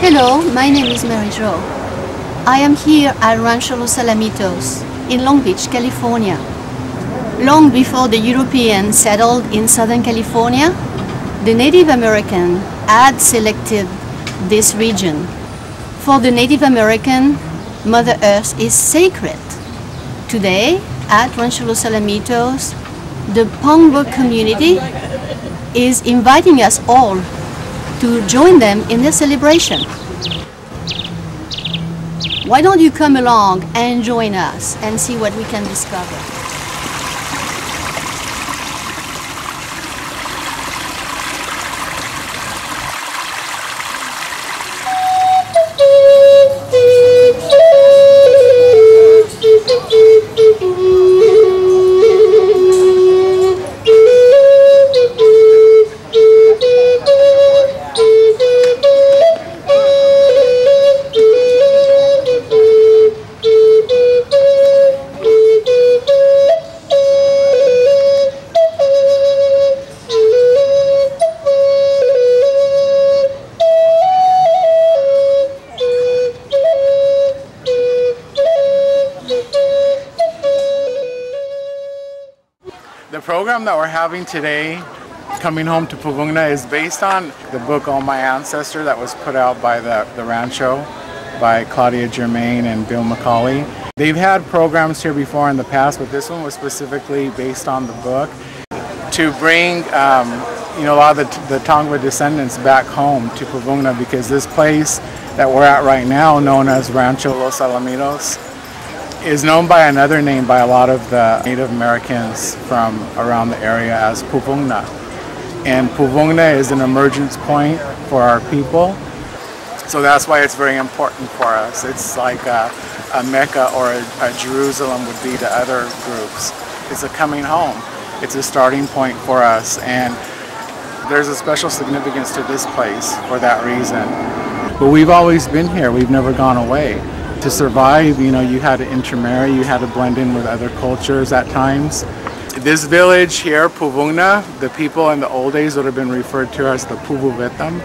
Hello, my name is Machefert. I am here at Rancho Los Alamitos in Long Beach, California. Long before the Europeans settled in Southern California, the Native American had selected this region. For the Native American, Mother Earth is sacred. Today, at Rancho Los Alamitos, the Tongva community is inviting us all to join them in their celebration. Why don't you come along and join us and see what we can discover? The program that we're having today, Coming Home to Povuu'Ngna, is based on the book All My Ancestors that was put out by the Rancho by Claudia Germain and Bill McCauley. They've had programs here before in the past, but this one was specifically based on the book to bring a lot of the Tongva descendants back home to Povuu'Ngna, because this place that we're at right now, known as Rancho Los Alamitos, is known by another name by a lot of the Native Americans from around the area as Povuu'Ngna. And Povuu'Ngna is an emergence point for our people, so that's why it's very important for us. It's like a Mecca or a Jerusalem would be to other groups. It's a coming home. It's a starting point for us, and there's a special significance to this place for that reason. But we've always been here. We've never gone away. To survive, you had to intermarry, you had to blend in with other cultures at times. This village here, Povuu'Ngna, the people in the old days would have been referred to as the Povuu'Vitam,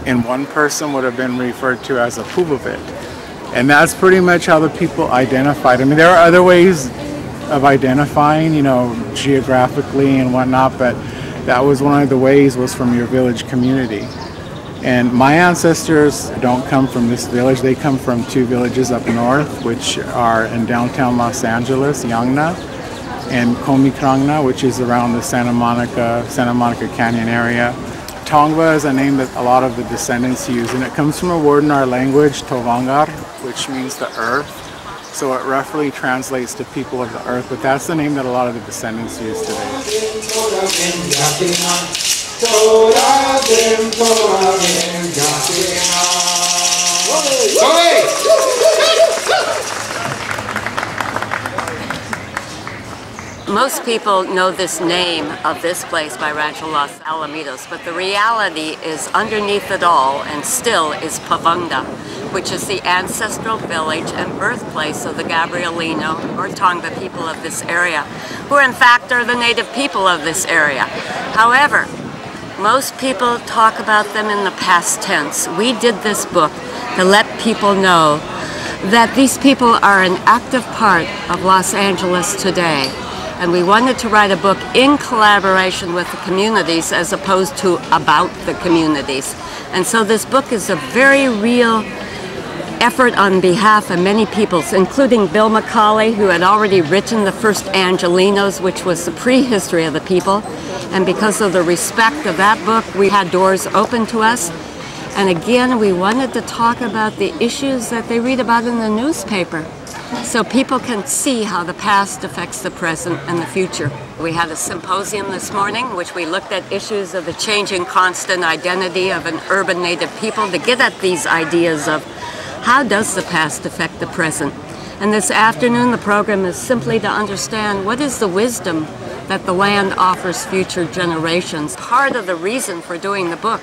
and one person would have been referred to as a Povuu'Vit. And that's pretty much how the people identified. I mean, there are other ways of identifying, geographically and whatnot, but that was one of the ways, was from your village community. And my ancestors don't come from this village. They come from two villages up north, which are in downtown Los Angeles, Povuu'Ngna, and Povuu'Ngna, which is around the Santa Monica Canyon area. Tongva is a name that a lot of the descendants use, and it comes from a word in our language, Tovangar, which means the earth. So it roughly translates to people of the earth, but that's the name that a lot of the descendants use today. Most people know this name of this place by Rancho Los Alamitos, but the reality is underneath it all, and still, is Povuu'Ngna, which is the ancestral village and birthplace of the Gabrielino or Tongva people of this area, who in fact are the native people of this area. However, most people talk about them in the past tense. We did this book to let people know that these people are an active part of Los Angeles today. And we wanted to write a book in collaboration with the communities as opposed to about the communities. And so this book is a very real effort on behalf of many peoples, including Bill McCauley, who had already written the first Angelinos, which was the prehistory of the people. And because of the respect of that book, we had doors open to us. And again, we wanted to talk about the issues that they read about in the newspaper, so people can see how the past affects the present and the future. We had a symposium this morning, which we looked at issues of the changing constant identity of an urban native people to get at these ideas of how does the past affect the present. And this afternoon, the program is simply to understand what is the wisdom that the land offers future generations. Part of the reason for doing the book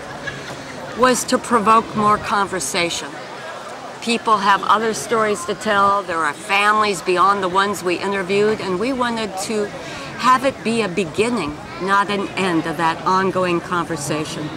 was to provoke more conversation. People have other stories to tell. There are families beyond the ones we interviewed, and we wanted to have it be a beginning, not an end of that ongoing conversation.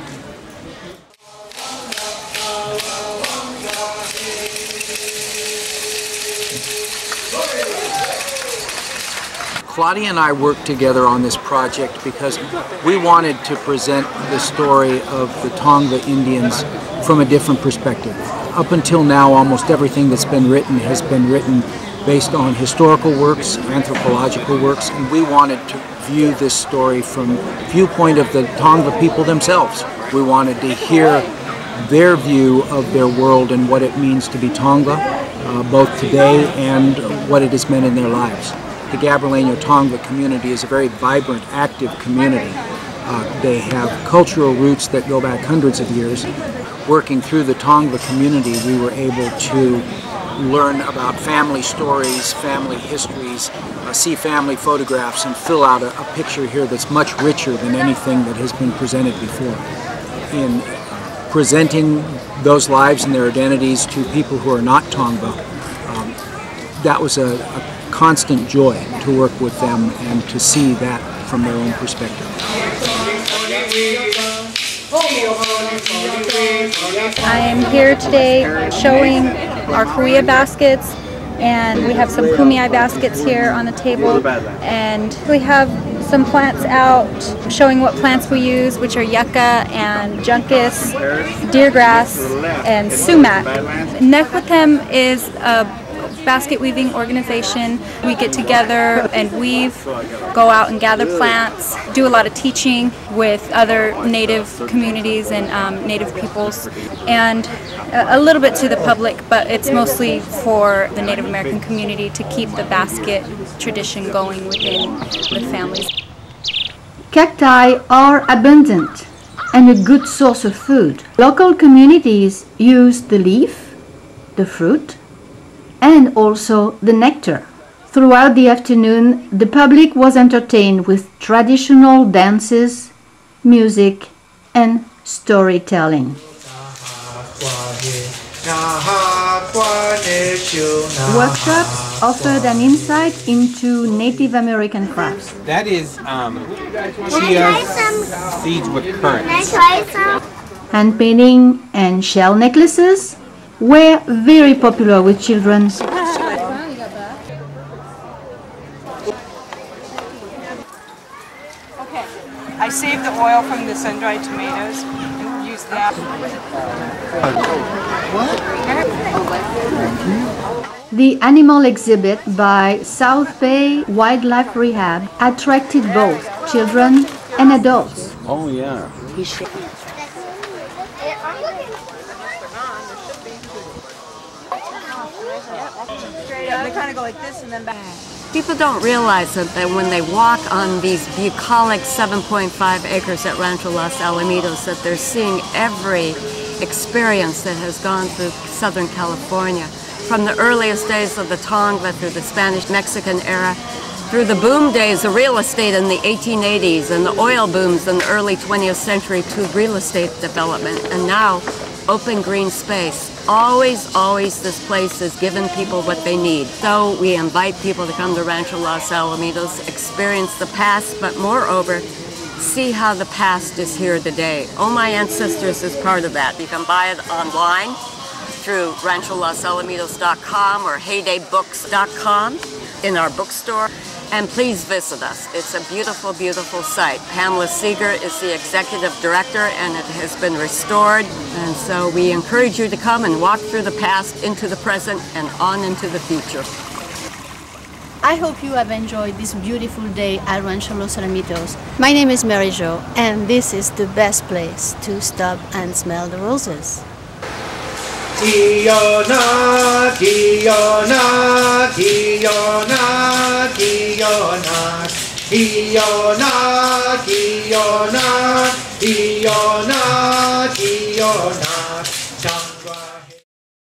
Claudia and I worked together on this project because we wanted to present the story of the Tongva Indians from a different perspective. Up until now, almost everything that's been written has been written based on historical works, anthropological works, and we wanted to view this story from the viewpoint of the Tongva people themselves. We wanted to hear their view of their world and what it means to be Tongva, both today and what it has meant in their lives. The Gabrielino Tongva community is a very vibrant, active community. They have cultural roots that go back hundreds of years. Working through the Tongva community, we were able to learn about family stories, family histories, see family photographs, and fill out a picture here that's much richer than anything that has been presented before. In presenting those lives and their identities to people who are not Tongva, that was a constant joy to work with them and to see that from their own perspective. I am here today showing our kuya baskets, and we have some kumai baskets here on the table, and we have some plants out showing what plants we use, which are yucca and juncus, deer grass, and sumac. Nekwatem is a basket weaving organization. We get together and weave, go out and gather plants, do a lot of teaching with other native communities and native peoples, and a little bit to the public, but it's mostly for the Native American community to keep the basket tradition going within the families. Cacti are abundant and a good source of food. Local communities use the leaf, the fruit, and also the nectar. Throughout the afternoon, the public was entertained with traditional dances, music, and storytelling. Workshops offered an insight into Native American crafts. That is chia seeds with currants. Hand painting and shell necklaces were very popular with children. I saved the oil from the sun-dried tomatoes and used that. The animal exhibit by South Bay Wildlife Rehab attracted both children and adults. Oh yeah. They kind of go like this and then back. People don't realize that when they walk on these bucolic 7.5 acres at Rancho Los Alamitos, that they're seeing every experience that has gone through Southern California. From the earliest days of the Tongva through the Spanish-Mexican era, through the boom days of real estate in the 1880s and the oil booms in the early 20th century to real estate development, and now open green space. Always, always this place has given people what they need. So we invite people to come to Rancho Los Alamitos, experience the past, but moreover, see how the past is here today. Oh My Ancestors is part of that. You can buy it online through rancholosAlamitos.com or heydaybooks.com in our bookstore. And please visit us. It's a beautiful, beautiful site. Pamela Seeger is the executive director, and it has been restored. And so we encourage you to come and walk through the past, into the present, and on into the future. I hope you have enjoyed this beautiful day at Rancho Los Alamitos. My name is Mary Jo, and this is the best place to stop and smell the roses. Kiona, Kiona, Kiona, Kiona, Kiona, Kiona, Kiona, Kiona.